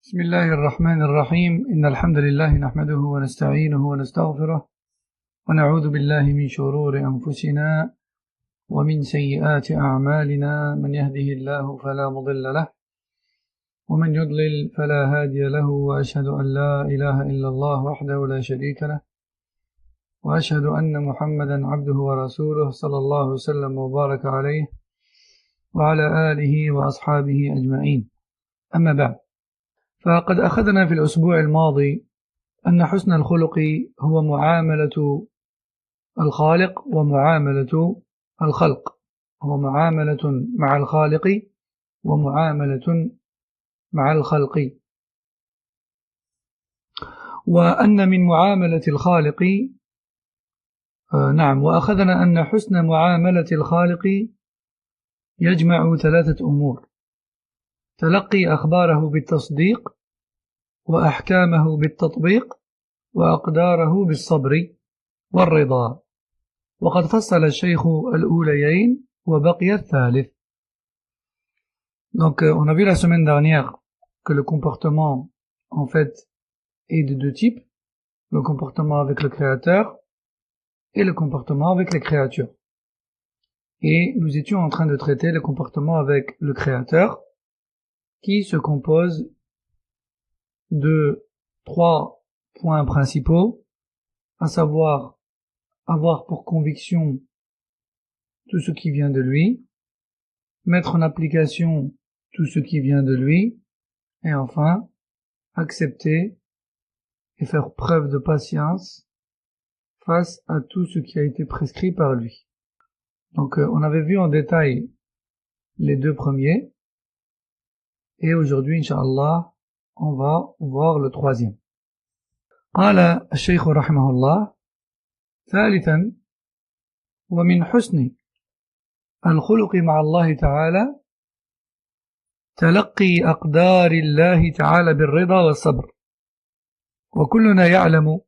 بسم الله الرحمن الرحيم إن الحمد لله نحمده ونستعينه ونستغفره ونعوذ بالله من شرور أنفسنا ومن سيئات أعمالنا من يهده الله فلا مضل له ومن يضلل فلا هادي له وأشهد أن لا إله إلا الله وحده لا شريك له وأشهد أن محمدا عبده ورسوله صلى الله وسلم وبارك عليه وعلى آله وأصحابه أجمعين. أما بعد، فقد أخذنا في الأسبوع الماضي أن حسن الخلق هو معاملة الخالق ومعاملة الخلق، هو معاملة مع الخالق ومعاملة مع الخلق، وأن من معاملة الخالق وأخذنا أن حسن معاملة الخالق يجمع ثلاثة أمور: تلقي أخباره بالتصديق، وأحكامه بالتطبيق، وأقداره بالصبر والرضا. وقد فصل الشيخ الأوليين وبقي الثالث. Donc on a vu la semaine dernière que le comportement en fait est de deux types: le comportement avec le créateur et le comportement avec les créatures. Et nous étions en train de traiter le comportement avec le créateur, qui se compose de 3 points principaux, à savoir avoir pour conviction tout ce qui vient de lui, mettre en application tout ce qui vient de lui, et enfin accepter et faire preuve de patience face à tout ce qui a été prescrit par lui. Donc on avait vu en détail les 2 premiers, et aujourd'hui, Inch'Allah, on va voir le 3e. قال الشيخ رحمه الله: ثالثا، ومن حسن الخلق مع الله تعالى تلقي أقدار الله تعالى بالرضا والصبر. وكلنا يعلم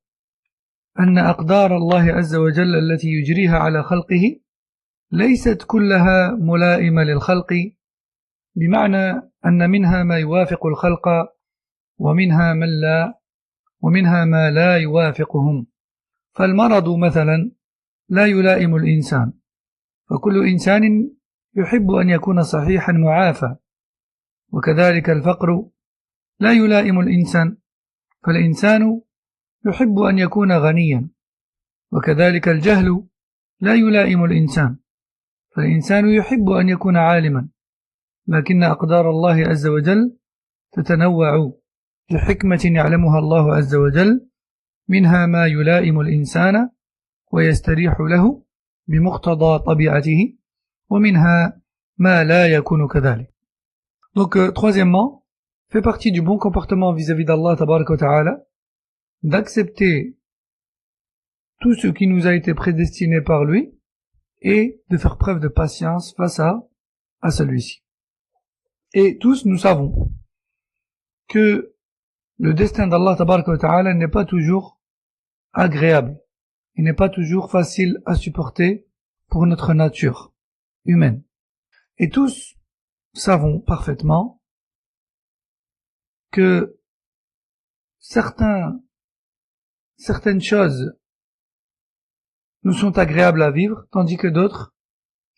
أن أقدار الله عز وجل التي يجريها على خلقه ليست كلها ملائمة للخلق، بمعنى أن منها ما يوافق الخلق ومنها ما لا يوافقهم. فالمرض مثلا لا يلائم الإنسان، فكل إنسان يحب أن يكون صحيحا معافى، وكذلك الفقر لا يلائم الإنسان، فالإنسان يحب أن يكون غنيا، وكذلك الجهل لا يلائم الإنسان، فالإنسان يحب أن يكون عالما. لكن أقدار الله عز وجل تتنوع لحكمة يعلمها الله عز وجل، منها ما يلائم الإنسان ويستريح له بمقتضى طبيعته، ومنها ما لا يكون كذلك. Donc troisièmement, fait partie du bon comportement vis-à-vis d'Allah tabaraka wa ta'ala d'accepter tout ce qui nous a été prédestiné par lui et de faire preuve de patience face à celui-ci. Et tous nous savons que le destin d'Allah tabaraka wa ta'ala n'est pas toujours agréable, il n'est pas toujours facile à supporter pour notre nature humaine. Et tous savons parfaitement que certaines choses nous sont agréables à vivre, tandis que d'autres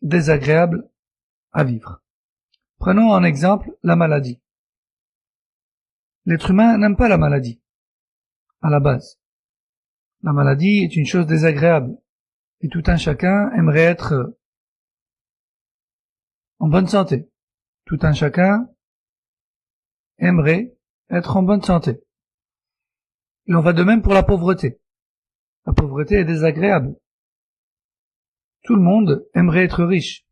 désagréables à vivre. Prenons en exemple la maladie. L'être humain n'aime pas la maladie, à la base. La maladie est une chose désagréable, et tout un chacun aimerait être en bonne santé. Tout un chacun aimerait être en bonne santé. Il en va de même pour la pauvreté. La pauvreté est désagréable. Tout le monde aimerait être riche,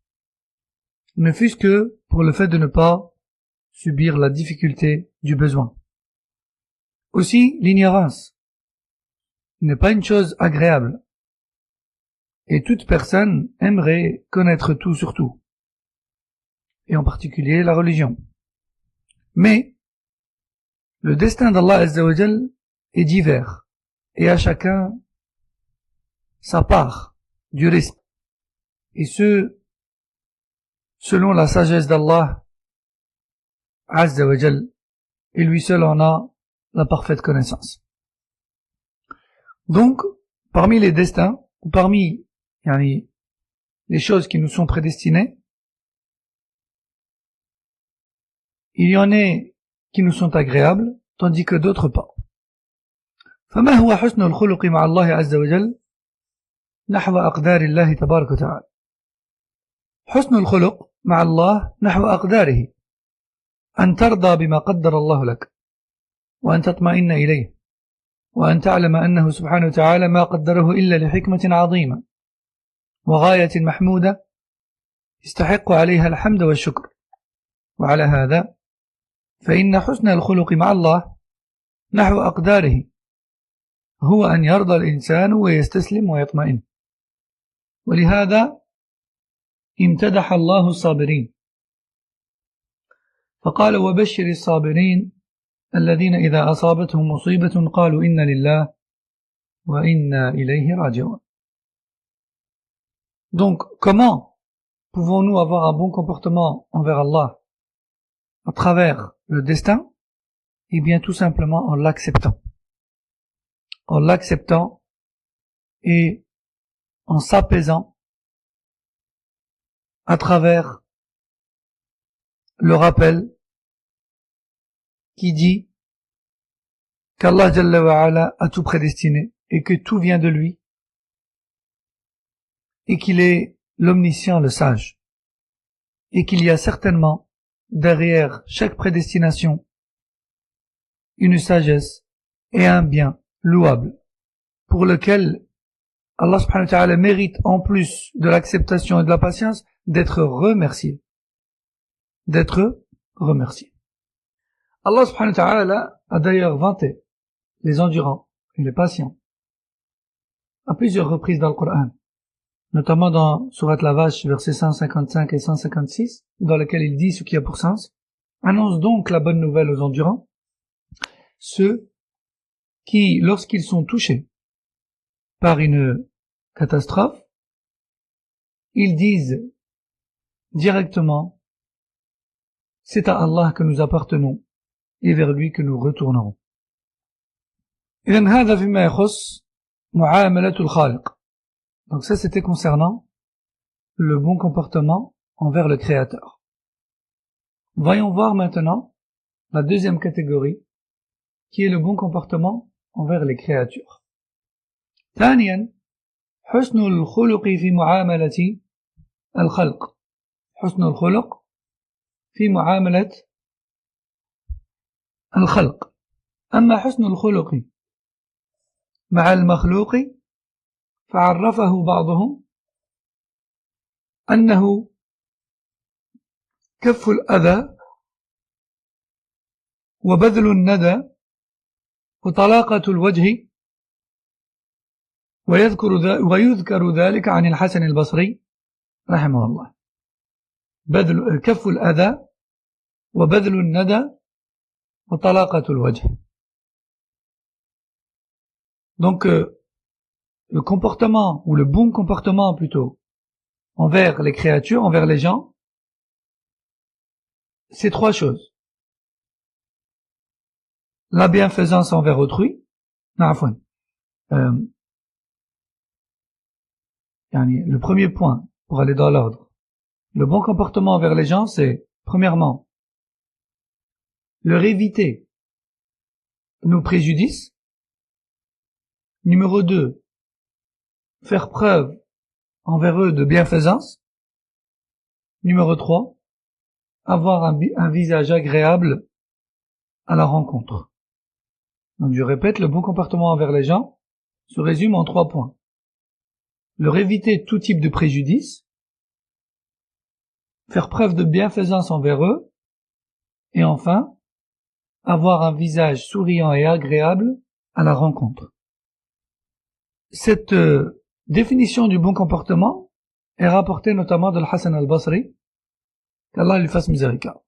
ne fût-ce que pour le fait de ne pas subir la difficulté du besoin. Aussi, l'ignorance n'est pas une chose agréable, et toute personne aimerait connaître tout sur tout, et en particulier la religion. Mais le destin d'Allah Azza wa Jal est divers, et à chacun sa part du risque, et ce selon la sagesse d'Allah Azza wa Jal, et lui seul en a la parfaite connaissance. Donc, parmi les destins, ou parmi les choses qui nous sont prédestinées, il y en a qui nous sont agréables, tandis que d'autres pas. فما هو حسن الخلق مع الله عز وجل نحو أقدار الله تبارك وتعالى. حسن الخلق مع الله نحو أقداره أن ترضى بما قدر الله لك وأن تطمئن إليه وأن تعلم أنه سبحانه وتعالى ما قدره إلا لحكمة عظيمة وغاية محمودة يستحق عليها الحمد والشكر. وعلى هذا فإن حسن الخلق مع الله نحو أقداره هو أن يرضى الإنسان ويستسلم ويطمئن. ولهذا امتدح الله الصابرين فقال وبشر الصابرين الذين إذا أصابتهم مصيبة قالوا إنا لله وإنا إليه راجعون. Donc, comment pouvons-nous avoir un bon comportement envers Allah à travers le destin? Eh bien, tout simplement en l'acceptant. En l'acceptant et en s'apaisant à travers le rappel qui dit qu'Allah Jalla wa Ala a tout prédestiné et que tout vient de lui et qu'il est l'omniscient, le sage, et qu'il y a certainement derrière chaque prédestination une sagesse et un bien louable pour lequel Allah subhanahu wa ta'ala mérite en plus de l'acceptation et de la patience d'être remercié. D'être remercié. Allah subhanahu wa ta'ala a d'ailleurs vanté les endurants et les patients à plusieurs reprises dans le Coran, notamment dans Surat la Vache, versets 155 et 156, dans lequel il dit ce qui a pour sens: annonce donc la bonne nouvelle aux endurants, ceux qui, lorsqu'ils sont touchés par une catastrophe, ils disent directement: c'est à Allah que nous appartenons et vers lui que nous retournerons. إذن هذا فيما يخص معاملة الخالق. Donc ça, c'était concernant le bon comportement envers le Créateur. Voyons voir maintenant la deuxième catégorie, qui est le bon comportement envers les créatures. ثانيا حسن الخلق في معاملة الخلق. حسن الخلق في معاملة الخلق. أما حسن الخلق مع المخلوق فعرفه بعضهم أنه كف الأذى وبذل الندى وطلاقة الوجه، ويذكر ذلك عن الحسن البصري رحمه الله: كف الأذى وبذل الندى وطلاقة الوجه. Donc le comportement, ou le bon comportement plutôt, envers les créatures, envers les gens, c'est trois choses. La bienfaisance envers autrui, le premier point, pour aller dans l'ordre, le bon comportement envers les gens, c'est, premièrement, leur éviter nos préjudices. Numéro 2, faire preuve envers eux de bienfaisance. Numéro 3, avoir un visage agréable à la rencontre. Donc je répète, le bon comportement envers les gens se résume en 3 points. Leur éviter tout type de préjudice, faire preuve de bienfaisance envers eux, et enfin, avoir un visage souriant et agréable à la rencontre. Cette définition du bon comportement est rapportée notamment de Hassan al-Basri, qu'Allah lui fasse miséricorde.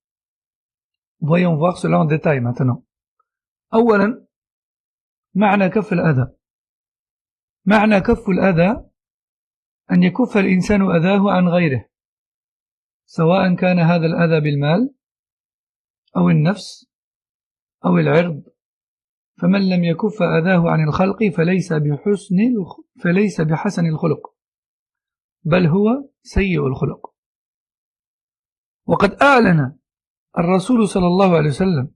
Voyons voir cela en détail maintenant. أولا معنى كف الأذى. معنى كف الأذى أن يكف الإنسان أذاه عن غيره، سواء كان هذا الأذى بالمال أو النفس أو العرض فمن لم يكف أذاه عن الخلق فليس بحسن الخلق بل هو سيء الخلق. وقد أعلن الرسول صلى الله عليه وسلم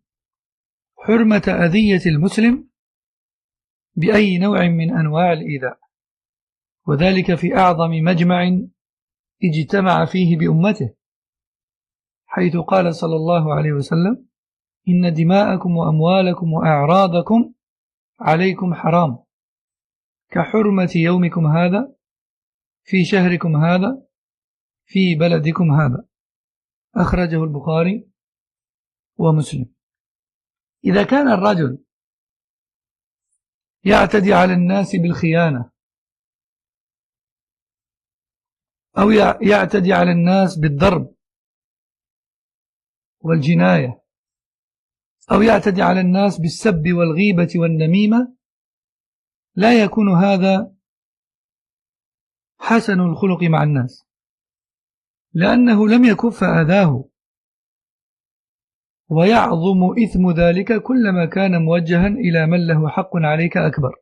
حرمة أذية المسلم بأي نوع من أنواع الإيذاء، وذلك في أعظم مجمع اجتمع فيه بأمته، حيث قال صلى الله عليه وسلم: إن دماءكم وأموالكم وأعراضكم عليكم حرام كحرمة يومكم هذا في شهركم هذا في بلدكم هذا. أخرجه البخاري ومسلم. إذا كان الرجل يعتدي على الناس بالخيانة أو يعتدي على الناس بالضرب والجناية أو يعتدي على الناس بالسب والغيبة والنميمة، لا يكون هذا حسن الخلق مع الناس، لأنه لم يكف أذاه، ويعظم إثم ذلك كلما كان موجها إلى من له حق عليك أكبر.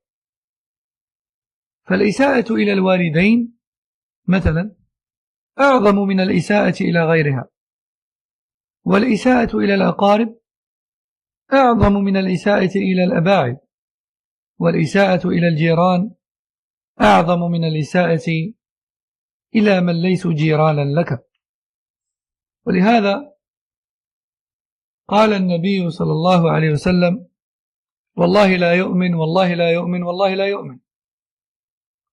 فالإساءة إلى الوالدين مثلا أعظم من الإساءة إلى غيرها، والإساءة إلى الأقارب أعظم من الإساءة إلى الأباعد، والإساءة إلى الجيران أعظم من الإساءة إلى من ليسوا جيرانا لك. ولهذا قال النبي صلى الله عليه وسلم: والله لا يؤمن والله لا يؤمن والله لا يؤمن.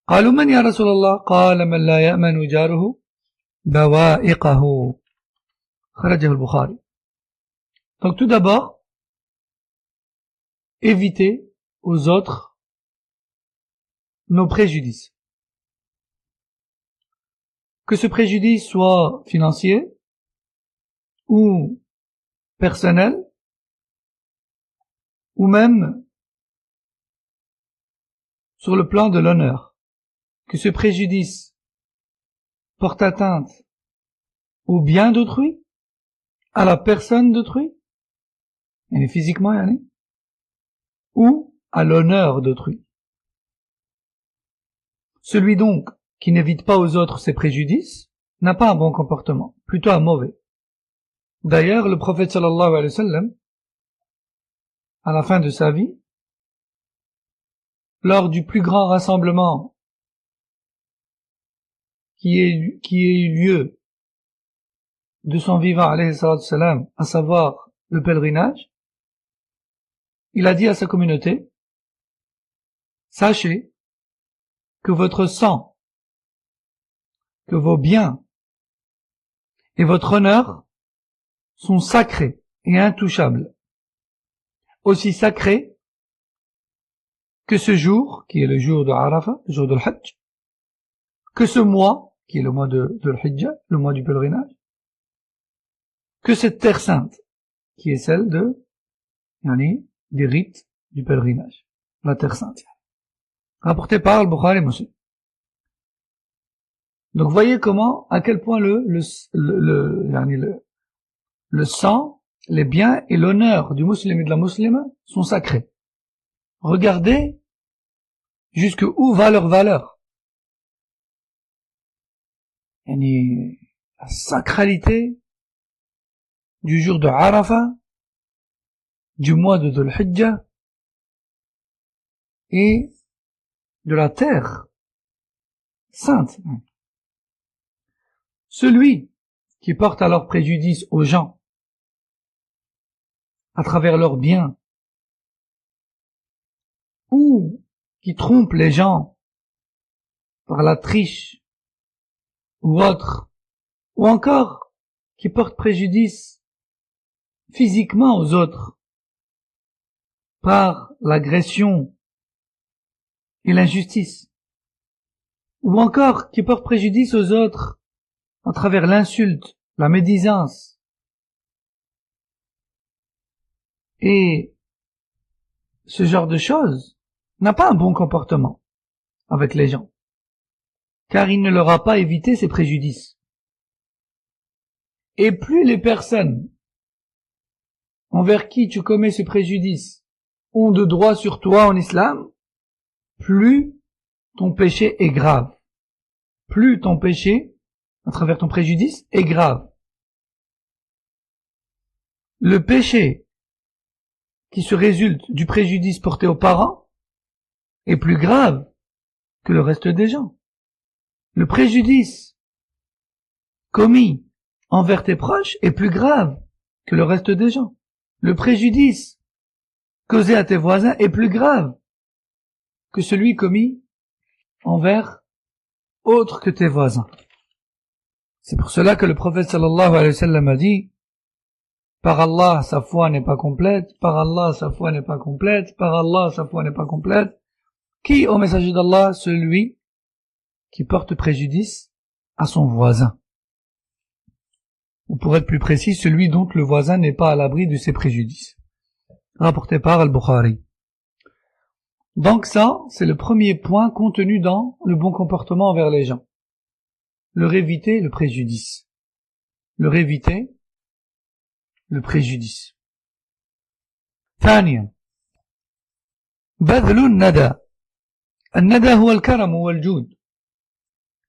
قالوا: من يا رسول الله؟ قال: من لا يأمن جاره بوائقه. خرجه البخاري. Donc tout d'abord, éviter aux autres nos préjudices. Que ce préjudice soit financier ou personnel, ou même sur le plan de l'honneur. Que ce préjudice porte atteinte au bien d'autrui, à la personne d'autrui, physiquement, ou à l'honneur d'autrui. Celui donc qui n'évite pas aux autres ses préjudices n'a pas un bon comportement, plutôt un mauvais. D'ailleurs, le prophète sallallahu alayhi wa sallam, à la fin de sa vie, lors du plus grand rassemblement qui ait eu lieu de son vivant, alayhi salatu salam, à savoir le pèlerinage, il a dit à sa communauté: sachez que votre sang, que vos biens et votre honneur sont sacrés et intouchables, aussi sacrés que ce jour, qui est le jour de Arafat, le jour de l'Hajj, que ce mois, qui est le mois de l'Hijjah, le mois du pèlerinage, que cette terre sainte, qui est celle des rites du pèlerinage, la terre sainte, rapporté par le Bukhari et Muslim. Donc voyez comment, à quel point le sang, les biens et l'honneur du musulman et de la musulmane sont sacrés. Regardez jusque où va leur valeur. La sacralité du jour de Arafat, du mois de Dhul Hijjah et de la terre sainte. Celui qui porte alors préjudice aux gens à travers leurs biens, ou qui trompe les gens par la triche ou autre, ou encore qui porte préjudice physiquement aux autres par l'agression et l'injustice, ou encore qui porte préjudice aux autres à travers l'insulte, la médisance et ce genre de choses, n'a pas un bon comportement avec les gens, car il ne leur a pas évité ces préjudices. Et plus les personnes envers qui tu commets ce préjudice ont de droit sur toi en islam, plus ton péché est grave. Plus ton péché, à travers ton préjudice, est grave. Le péché qui se résulte du préjudice porté aux parents est plus grave que le reste des gens. Le préjudice commis envers tes proches est plus grave que le reste des gens. Le préjudice causé à tes voisins est plus grave que celui commis envers autres que tes voisins. C'est pour cela que le prophète sallallahu alayhi wa sallam a dit: par Allah, sa foi n'est pas complète, par Allah, sa foi n'est pas complète, par Allah, sa foi n'est pas complète. Qui, au messager d'Allah? Celui qui porte préjudice à son voisin. Ou pour être plus précis, celui dont le voisin n'est pas à l'abri de ses préjudices. Rapporté par Al-Bukhari. Donc ça, c'est le premier point contenu dans le bon comportement envers les gens. Leur éviter le préjudice. Leur éviter le préjudice. ثانيا بذل الندى. الندى هو الكرم والجود،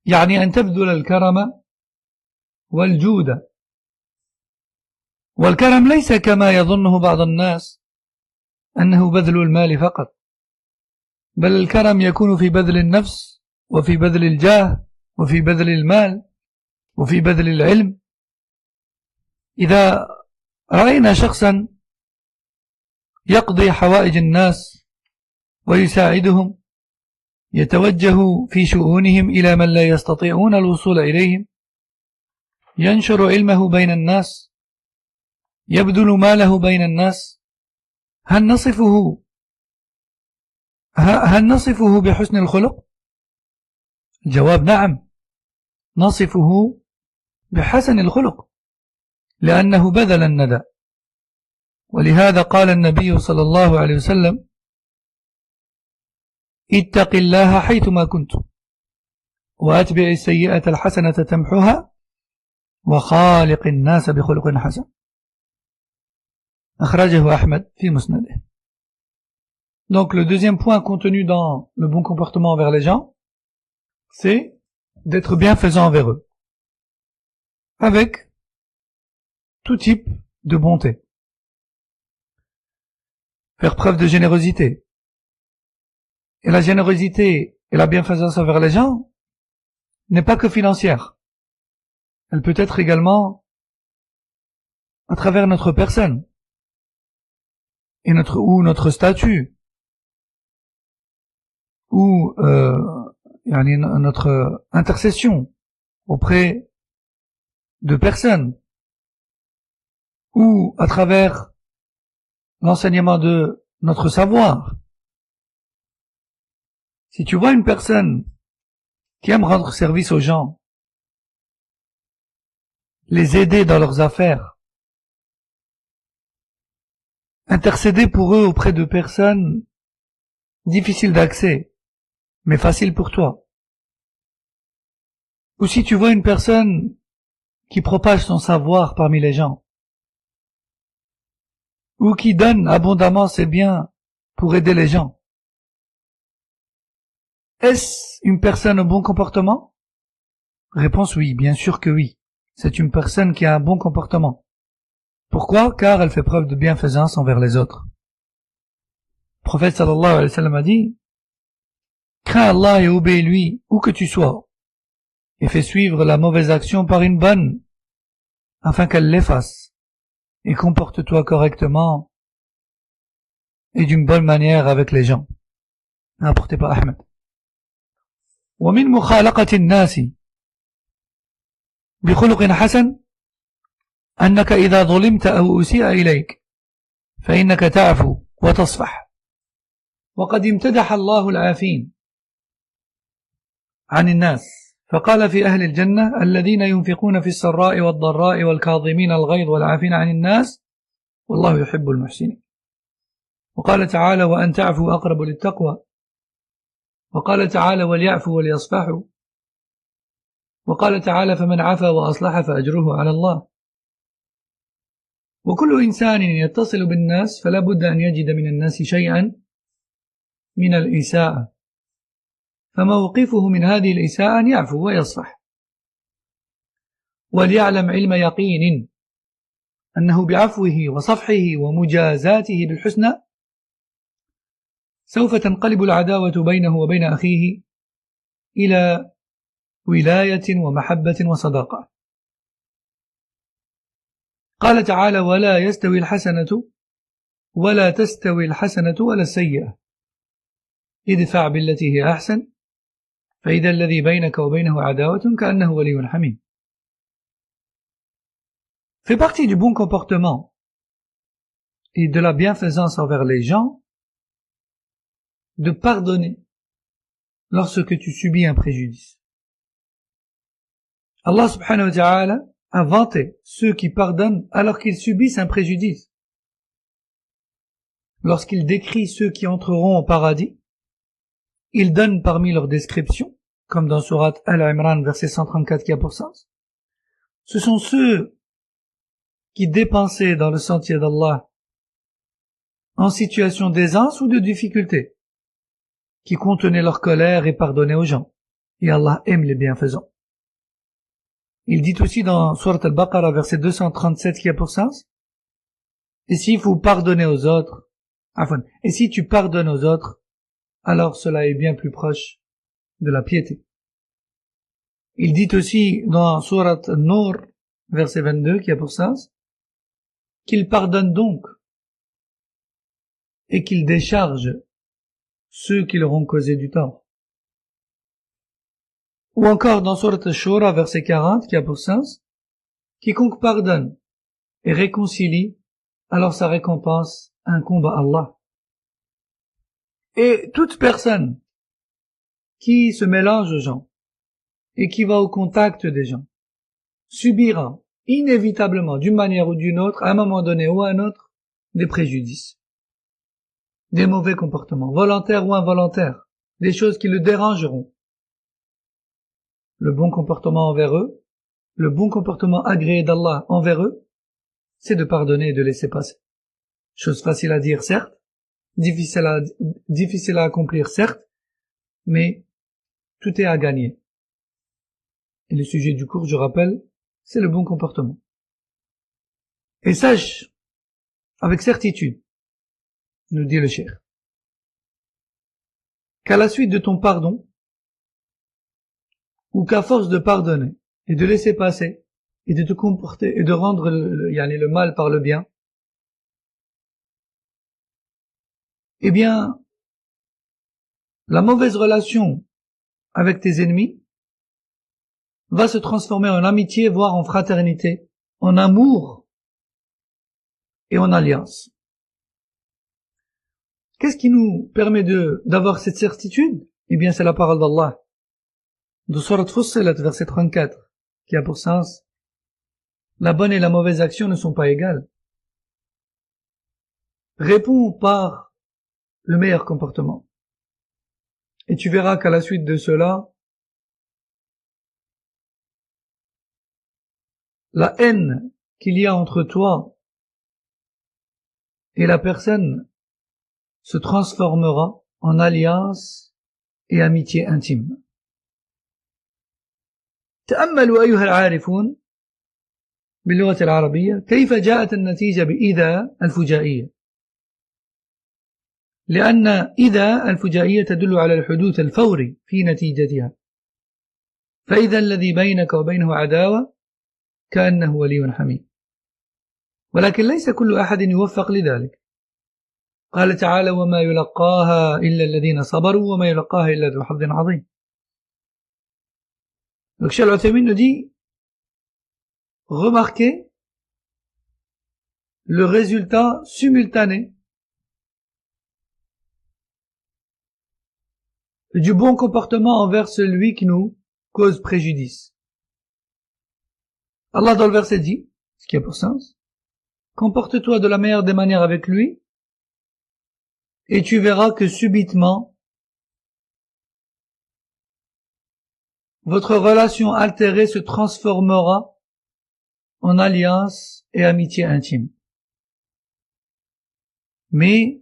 يعني أن تبذل الكرم والجود. والكرم ليس كما يظنه بعض الناس أنه بذل المال فقط، بل الكرم يكون في بذل النفس، وفي بذل الجاه، وفي بذل المال، وفي بذل العلم. إذا رأينا شخصا يقضي حوائج الناس ويساعدهم، يتوجه في شؤونهم إلى من لا يستطيعون الوصول إليهم، ينشر علمه بين الناس، يبذل ماله بين الناس، هل نصفه بحسن الخلق؟ الجواب نعم، نصفه بحسن الخلق، لأنه بذل الندى. ولهذا قال النبي صلى الله عليه وسلم: اتق الله حيثما كنت، وأتبع السيئة الحسنة تمحها، وخالق الناس بخلق حسن. أخرجه أحمد في مسنده. Donc le deuxième point contenu dans le bon comportement envers les gens, c'est d'être bienfaisant envers eux, avec tout type de bonté. Faire preuve de générosité. Et la générosité et la bienfaisance envers les gens n'est pas que financière. Elle peut être également à travers notre personne et notre statut, ou notre intercession auprès de personnes, ou à travers l'enseignement de notre savoir. Si tu vois une personne qui aime rendre service aux gens, les aider dans leurs affaires, intercéder pour eux auprès de personnes difficiles d'accès, mais faciles pour toi. Ou si tu vois une personne qui propage son savoir parmi les gens, ou qui donne abondamment ses biens pour aider les gens, est-ce une personne au bon comportement? Réponse oui, bien sûr que oui. C'est une personne qui a un bon comportement. Pourquoi? Car elle fait preuve de bienfaisance envers les autres. Le prophète sallallahu alayhi wa sallam a dit: crains Allah et obéis-lui où que tu sois, et fais suivre la mauvaise action par une bonne, afin qu'elle l'efface, et comporte-toi correctement et d'une bonne manière avec les gens. Rapporté par Ahmed. ومن مخالقة الناس بخلق حسن أنك إذا ظلمت أو أسيء إليك فإنك تعفو وتصفح. وقد امتدح الله العافين عن الناس، فقال في أهل الجنة: الذين ينفقون في السراء والضراء والكاظمين الغيظ والعافين عن الناس والله يحب المحسنين. وقال تعالى: وأن تعفوا أقرب للتقوى. وقال تعالى: وليعفوا وليصفحوا. وقال تعالى: فمن عفا وأصلح فأجره على الله. وكل إنسان يتصل بالناس فلا بد أن يجد من الناس شيئا من الإساءة، فموقفه من هذه الإساءة أن يعفو ويصفح، وليعلم علم يقين أنه بعفوه وصفحه ومجازاته بالحسنى سوف تنقلب العداوة بينه وبين أخيه إلى ولاية ومحبة وصداقة. قال تعالى: ولا يستوي الحسنة ولا تستوي الحسنة ولا السيئة ادفع بالتي هي أحسن فإذا الذي بينك وبينه عداوة كأنه ولي حميم. Fait partie du bon comportement et de la bienfaisance envers les gens de pardonner lorsque tu subis un préjudice. Allah subhanahu wa ta'ala a vanté ceux qui pardonnent alors qu'ils subissent un préjudice. Lorsqu'il décrit ceux qui entreront au paradis, il donne parmi leurs descriptions, comme dans Sourate Al-Imran verset 134 qui a pour sens, ce sont ceux qui dépensaient dans le sentier d'Allah en situation d'aisance ou de difficulté, qui contenaient leur colère et pardonnaient aux gens. Et Allah aime les bienfaisants. Il dit aussi dans Sourate Al-Baqarah verset 237 qui a pour sens, et s'il faut pardonner aux autres, et si tu pardonnes aux autres, alors cela est bien plus proche de la piété. Il dit aussi dans Sourate An-Nur verset 22 qui a pour sens, qu'il pardonne donc et qu'il décharge ceux qui leur ont causé du tort. Ou encore dans Sourate Ash-Shura verset 40 qui a pour sens, quiconque pardonne et réconcilie, alors sa récompense incombe à Allah. Et toute personne qui se mélange aux gens et qui va au contact des gens subira inévitablement, d'une manière ou d'une autre, à un moment donné ou à un autre, des préjudices, des mauvais comportements, volontaires ou involontaires, des choses qui le dérangeront. Le bon comportement envers eux, le bon comportement agréé d'Allah envers eux, c'est de pardonner et de laisser passer. Chose facile à dire, certes, difficile à accomplir, certes, mais tout est à gagner. Et le sujet du cours, je rappelle, c'est le bon comportement. Et sache, avec certitude, nous dit le cheikh, qu'à la suite de ton pardon, ou qu'à force de pardonner et de laisser passer et de te comporter et de rendre le mal par le bien, eh bien, la mauvaise relation avec tes ennemis va se transformer en amitié, voire en fraternité, en amour et en alliance. Qu'est-ce qui nous permet d'avoir cette certitude? Eh bien, c'est la parole d'Allah. De Sourate Fussilat, verset 34, qui a pour sens, la bonne et la mauvaise action ne sont pas égales. Réponds par le meilleur comportement. Et tu verras qu'à la suite de cela, la haine qu'il y a entre toi et la personne se transformera en alliance et amitié intime. تأملوا أيها العارفون باللغة العربية كيف جاءت النتيجة بإذا الفجائية، لأن إذا الفجائية تدل على الحدوث الفوري في نتيجتها، فإذا الذي بينك وبينه عداوة كأنه ولي حميم، ولكن ليس كل أحد يوفق لذلك. قال تعالى: وما يلقاها إلا الذين صبروا وما يلقاها إلا ذو حظ عظيم. Donc Cheikh Al-Uthaymin nous dit, remarquez le résultat simultané du bon comportement envers celui qui nous cause préjudice. Allah dans le verset dit, ce qui a pour sens, comporte-toi de la meilleure des manières avec lui, et tu verras que subitement, votre relation altérée se transformera en alliance et amitié intime. Mais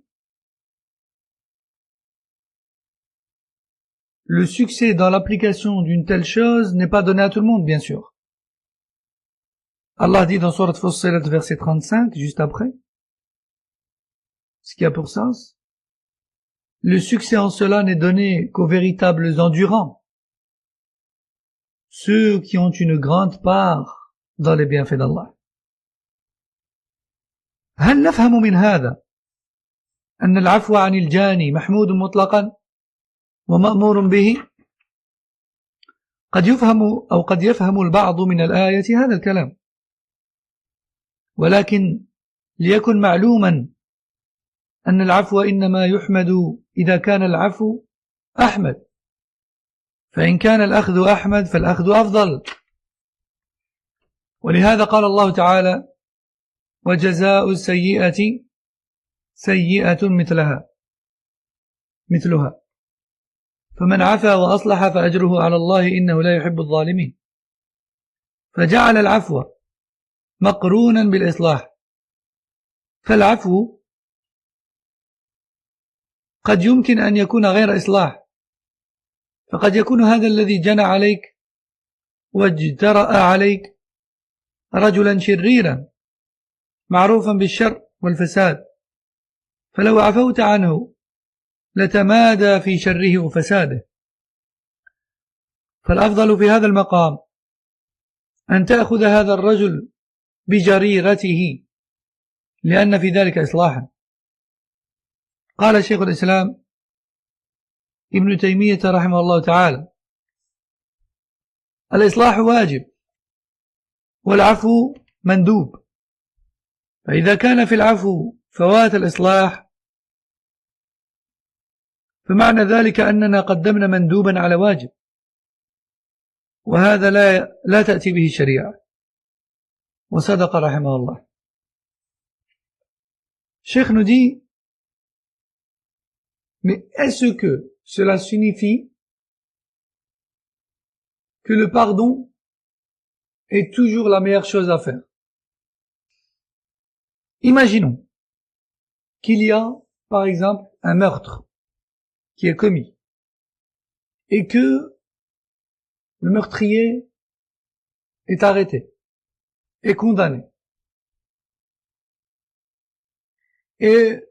le succès dans l'application d'une telle chose n'est pas donné à tout le monde, bien sûr. Allah dit dans Sourate Fussilat, verset 35, juste après, ce qui a pour sens, le succès en cela n'est donné qu'aux véritables endurants, ceux qui ont une grande part dans les bienfaits d'Allah. هل نفهم من هذا أن العفو عن الجاني محمود مطلقا ومأمور به؟ قد يفهم البعض من الآية هذا الكلام، ولكن ليكن معلوما أن العفو إنما يحمد إذا كان العفو أحمد، فإن كان الأخذ أحمد فالأخذ أفضل. ولهذا قال الله تعالى: وجزاء السيئة سيئة مثلها فمن عفا وأصلح فأجره على الله إنه لا يحب الظالمين. فجعل العفو مقرونا بالإصلاح، فالعفو قد يمكن أن يكون غير إصلاح، فقد يكون هذا الذي جنى عليك واجترأ عليك رجلا شريرا معروفا بالشر والفساد، فلو عفوت عنه لتمادى في شره وفساده. فالأفضل في هذا المقام أن تأخذ هذا الرجل بجريرته، لأن في ذلك إصلاحا. قال شيخ الإسلام ابن تيمية رحمه الله تعالى: الإصلاح واجب والعفو مندوب، فإذا كان في العفو فوات الإصلاح فمعنى ذلك أننا قدمنا مندوبا على واجب، وهذا لا تأتي به الشريعة. وصدق رحمه الله. Cheikh nous dit: mais est-ce que cela signifie que le pardon est toujours la meilleure chose à faire? Imaginons qu'il y a, par exemple, un meurtre qui est commis et que le meurtrier est arrêté, est condamné. Et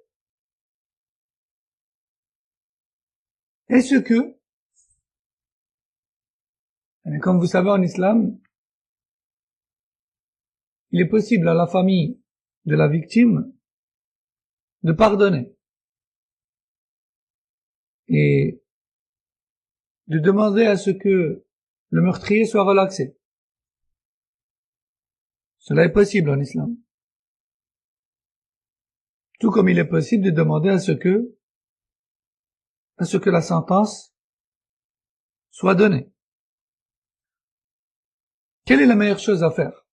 est-ce que, comme vous savez en islam, il est possible à la famille de la victime de pardonner et de demander à ce que le meurtrier soit relaxé. Cela est possible en islam. Tout comme il est possible de demander à ce que la sentence soit donnée. Quelle est la meilleure chose à faire?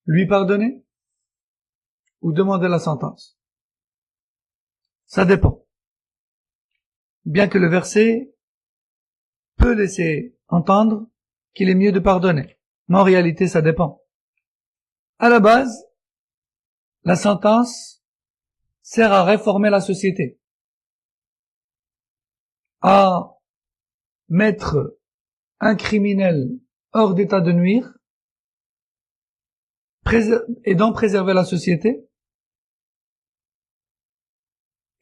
Lui pardonner ou demander la sentence? Ça dépend. Bien que le verset peut laisser entendre qu'il est mieux de pardonner, mais en réalité ça dépend. À la base, la sentence sert à réformer la société, à mettre un criminel hors d'état de nuire et d'en préserver la société.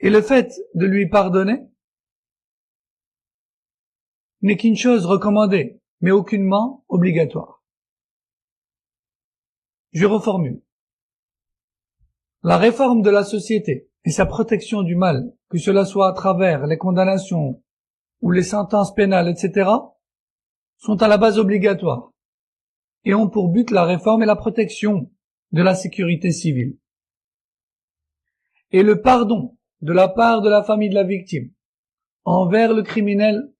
Et le fait de lui pardonner n'est qu'une chose recommandée, mais aucunement obligatoire. Je reformule. La réforme de la société et sa protection du mal, que cela soit à travers les condamnations ou les sentences pénales, etc., sont à la base obligatoires et ont pour but la réforme et la protection de la sécurité civile. Et le pardon de la part de la famille de la victime envers le criminel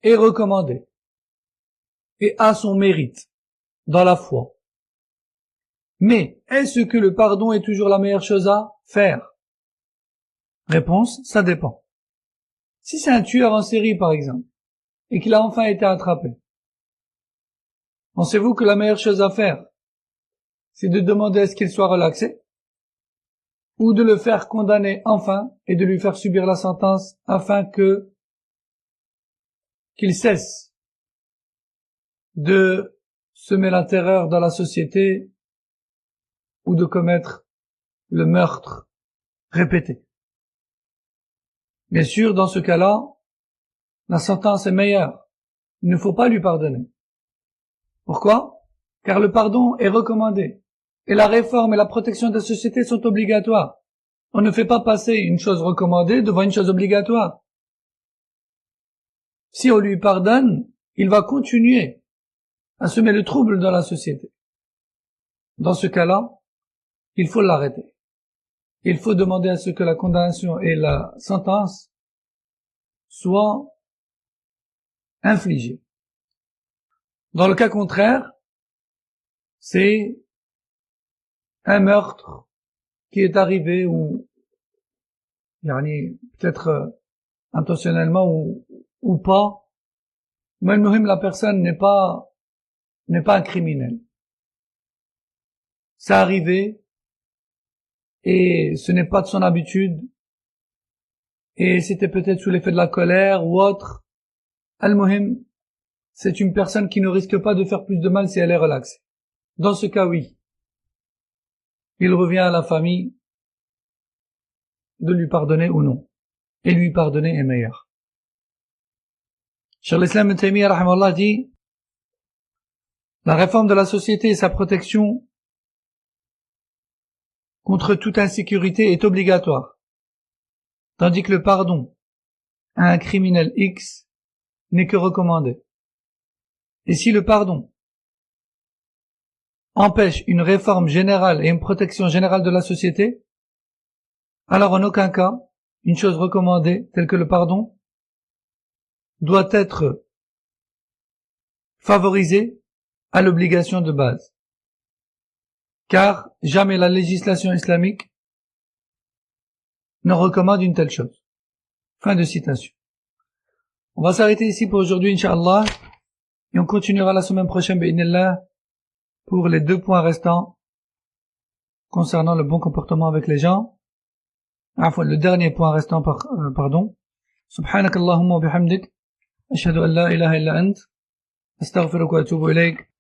est recommandé et a son mérite dans la foi. Mais est-ce que le pardon est toujours la meilleure chose à faire? Réponse: ça dépend. Si c'est un tueur en série par exemple, et qu'il a enfin été attrapé, pensez-vous que la meilleure chose à faire, c'est de demander à ce qu'il soit relaxé? ou de le faire condamner enfin et de lui faire subir la sentence afin qu'il cesse de semer la terreur dans la société ou de commettre le meurtre répété. Bien sûr, dans ce cas-là, la sentence est meilleure. Il ne faut pas lui pardonner. Pourquoi? Car le pardon est recommandé. Et la réforme et la protection de la société sont obligatoires. On ne fait pas passer une chose recommandée devant une chose obligatoire. Si on lui pardonne, il va continuer à semer le trouble dans la société. Dans ce cas-là, il faut l'arrêter. Il faut demander à ce que la condamnation et la sentence soient infligées. Dans le cas contraire, c'est un meurtre qui est arrivé ou peut-être intentionnellement ou pas, mais la personne n'est pas un criminel. C'est arrivé et ce n'est pas de son habitude et c'était peut-être sous l'effet de la colère ou autre. Al-Muhim, c'est une personne qui ne risque pas de faire plus de mal si elle est relaxée. Dans ce cas, oui, il revient à la famille de lui pardonner ou non. Et lui pardonner est meilleur. Cheikh l'Islam Ibn Taymiyyah rahimahullah dit: la réforme de la société et sa protection contre toute insécurité est obligatoire, tandis que le pardon à un criminel X n'est que recommandé. Et si le pardon empêche une réforme générale et une protection générale de la société, alors en aucun cas, une chose recommandée telle que le pardon doit être favorisée à l'obligation de base. Car jamais la législation islamique ne recommande une telle chose. Fin de citation. On va s'arrêter ici pour aujourd'hui, Inch'Allah, et on continuera la semaine prochaine, bi'idhnillah, pour les 2 points restants concernant le bon comportement avec les gens. Le dernier point restant, pardon. Subhanakallahumma wa bihamdik, ashhadu an la ilaha illa ant, astaghfiruka wa atubu ilayk,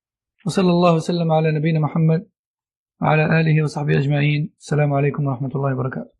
wa sallallahu wa sallam ala nabiyyina Muhammad, wa ala alihi wa sahbihi ajma'in. Assalamu alaikum wa rahmatullahi wa barakatuh.